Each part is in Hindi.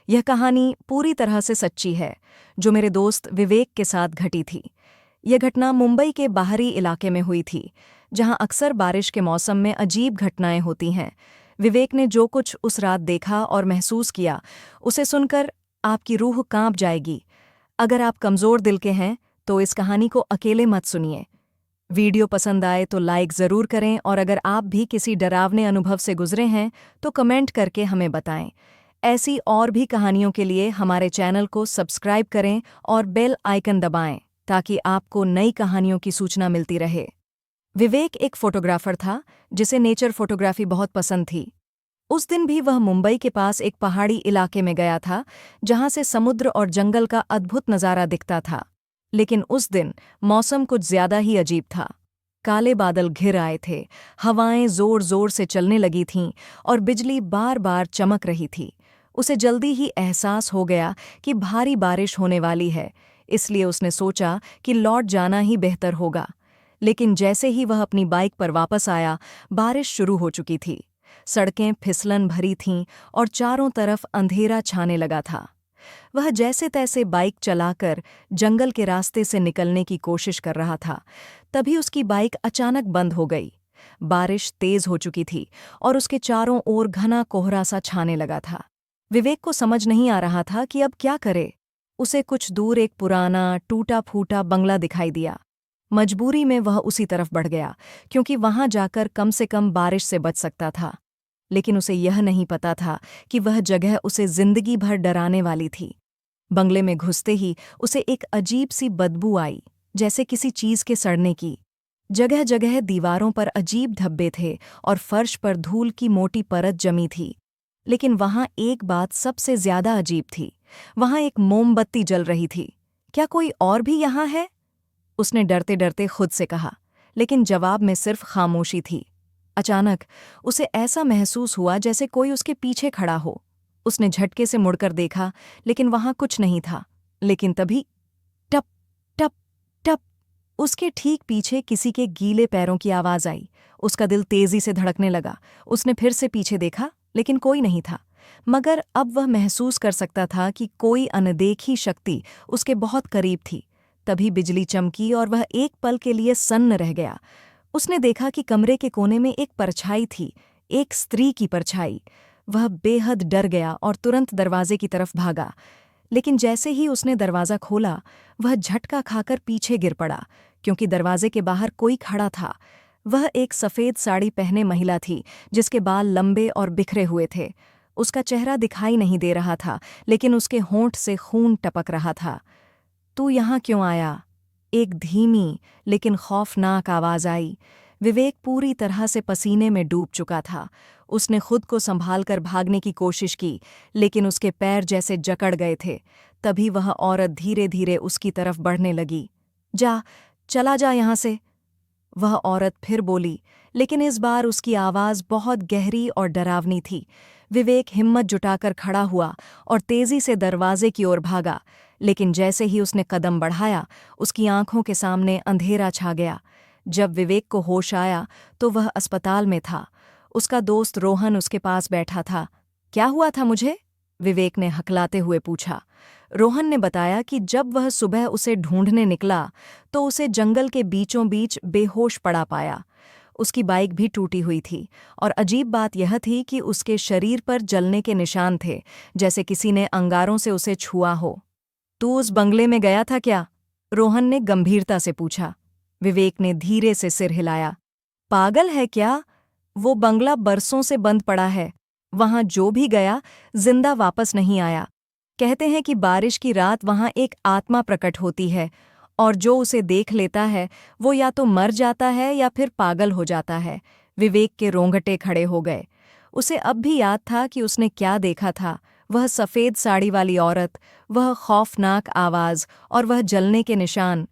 यह कहानी पूरी तरह से सच्ची है, जो मेरे दोस्त विवेक के साथ घटी थी। यह घटना मुंबई के बाहरी इलाके में हुई थी, जहां अक्सर बारिश के मौसम में अजीब घटनाएं होती हैं। विवेक ने जो कुछ उस रात देखा और महसूस किया, उसे सुनकर आपकी रूह कांप जाएगी। अगर आप कमज़ोर दिल के हैं, तो इस कहानी को अकेले मत सुनिए। वीडियो पसंद आए तो लाइक ज़रूर करें, और अगर आप भी किसी डरावने अनुभव से गुजरे हैं तो कमेंट करके हमें बताएं। ऐसी और भी कहानियों के लिए हमारे चैनल को सब्सक्राइब करें और बेल आइकन दबाएं, ताकि आपको नई कहानियों की सूचना मिलती रहे। विवेक एक फोटोग्राफर था, जिसे नेचर फोटोग्राफी बहुत पसंद थी। उस दिन भी वह मुंबई के पास एक पहाड़ी इलाके में गया था, जहां से समुद्र और जंगल का अद्भुत नज़ारा दिखता था। लेकिन उस दिन मौसम कुछ ज्यादा ही अजीब था। काले बादल घिर आए थे, हवाएं जोर जोर से चलने लगी थीं और बिजली बार बार चमक रही थी। उसे जल्दी ही एहसास हो गया कि भारी बारिश होने वाली है, इसलिए उसने सोचा कि लौट जाना ही बेहतर होगा। लेकिन जैसे ही वह अपनी बाइक पर वापस आया, बारिश शुरू हो चुकी थी। सड़कें फिसलन भरी थीं और चारों तरफ अंधेरा छाने लगा था। वह जैसे तैसे बाइक चलाकर जंगल के रास्ते से निकलने की कोशिश कर रहा था। तभी उसकी बाइक अचानक बंद हो गई। बारिश तेज हो चुकी थी और उसके चारों ओर घना कोहरा सा छाने लगा था। विवेक को समझ नहीं आ रहा था कि अब क्या करे। उसे कुछ दूर एक पुराना टूटा फूटा बंगला दिखाई दिया। मजबूरी में वह उसी तरफ बढ़ गया, क्योंकि वहां जाकर कम से कम बारिश से बच सकता था। लेकिन उसे यह नहीं पता था कि वह जगह उसे जिंदगी भर डराने वाली थी। बंगले में घुसते ही उसे एक अजीब सी बदबू आई, जैसे किसी चीज के सड़ने की। जगह जगह दीवारों पर अजीब धब्बे थे और फर्श पर धूल की मोटी परत जमी थी। लेकिन वहां एक बात सबसे ज्यादा अजीब थी। वहां एक मोमबत्ती जल रही थी। क्या कोई और भी यहां है? उसने डरते डरते खुद से कहा, लेकिन जवाब में सिर्फ खामोशी थी। अचानक उसे ऐसा महसूस हुआ जैसे कोई उसके पीछे खड़ा हो। उसने झटके से मुड़कर देखा, लेकिन वहां कुछ नहीं था। लेकिन तभी टप टप टप, उसके ठीक पीछे किसी के गीले पैरों की आवाज आई। उसका दिल तेजी से धड़कने लगा। उसने फिर से पीछे देखा, लेकिन कोई नहीं था। मगर अब वह महसूस कर सकता था कि कोई अनदेखी शक्ति उसके बहुत करीब थी। तभी बिजली चमकी और वह एक पल के लिए सन्न रह गया। उसने देखा कि कमरे के कोने में एक परछाई थी, एक स्त्री की परछाई। वह बेहद डर गया और तुरंत दरवाजे की तरफ भागा। लेकिन जैसे ही उसने दरवाज़ा खोला, वह झटका खाकर पीछे गिर पड़ा, क्योंकि दरवाजे के बाहर कोई खड़ा था। वह एक सफ़ेद साड़ी पहने महिला थी, जिसके बाल लंबे और बिखरे हुए थे। उसका चेहरा दिखाई नहीं दे रहा था, लेकिन उसके होंठ से खून टपक रहा था। "तू यहाँ क्यों आया?" एक धीमी लेकिन खौफनाक आवाज़ आई। विवेक पूरी तरह से पसीने में डूब चुका था। उसने खुद को संभालकर भागने की कोशिश की, लेकिन उसके पैर जैसे जकड़ गए थे। तभी वह औरत धीरे धीरे उसकी तरफ बढ़ने लगी। "जा, चला जा यहाँ से," वह औरत फिर बोली, लेकिन इस बार उसकी आवाज़ बहुत गहरी और डरावनी थी। विवेक हिम्मत जुटाकर खड़ा हुआ और तेजी से दरवाजे की ओर भागा। लेकिन जैसे ही उसने कदम बढ़ाया, उसकी आंखों के सामने अंधेरा छा गया। जब विवेक को होश आया, तो वह अस्पताल में था। उसका दोस्त रोहन उसके पास बैठा था। "क्या हुआ था मुझे?" विवेक ने हकलाते हुए पूछा। रोहन ने बताया कि जब वह सुबह उसे ढूंढने निकला, तो उसे जंगल के बीचों बीच बेहोश पड़ा पाया। उसकी बाइक भी टूटी हुई थी, और अजीब बात यह थी कि उसके शरीर पर जलने के निशान थे, जैसे किसी ने अंगारों से उसे छुआ हो। "तू उस बंगले में गया था क्या?" रोहन ने गंभीरता से पूछा। विवेक ने धीरे से सिर हिलाया। "पागल है क्या? वो बंगला बरसों से बंद पड़ा है। वहां जो भी गया, जिंदा वापस नहीं आया। कहते हैं कि बारिश की रात वहां एक आत्मा प्रकट होती है, और जो उसे देख लेता है, वो या तो मर जाता है या फिर पागल हो जाता है।" विवेक के रोंगटे खड़े हो गए। उसे अब भी याद था कि उसने क्या देखा था। वह सफ़ेद साड़ी वाली औरत, वह खौफनाक आवाज़ और वह जलने के निशान।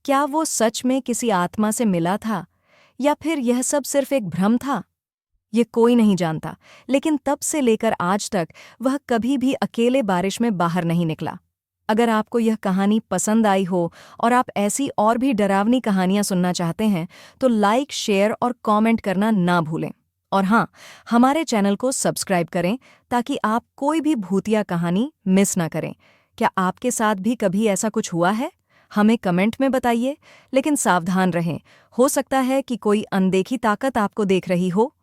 क्या वो सच में किसी आत्मा से मिला था, या फिर यह सब सिर्फ एक भ्रम था? ये कोई नहीं जानता, लेकिन तब से लेकर आज तक वह कभी भी अकेले बारिश में बाहर नहीं निकला। अगर आपको यह कहानी पसंद आई हो और आप ऐसी और भी डरावनी कहानियां सुनना चाहते हैं, तो लाइक, शेयर और कमेंट करना ना भूलें। और हाँ, हमारे चैनल को सब्सक्राइब करें ताकि आप कोई भी भूतिया कहानी मिस ना करें। क्या आपके साथ भी कभी ऐसा कुछ हुआ है? हमें कमेंट में बताइए, लेकिन सावधान रहें। हो सकता है कि कोई अनदेखी ताकत आपको देख रही हो।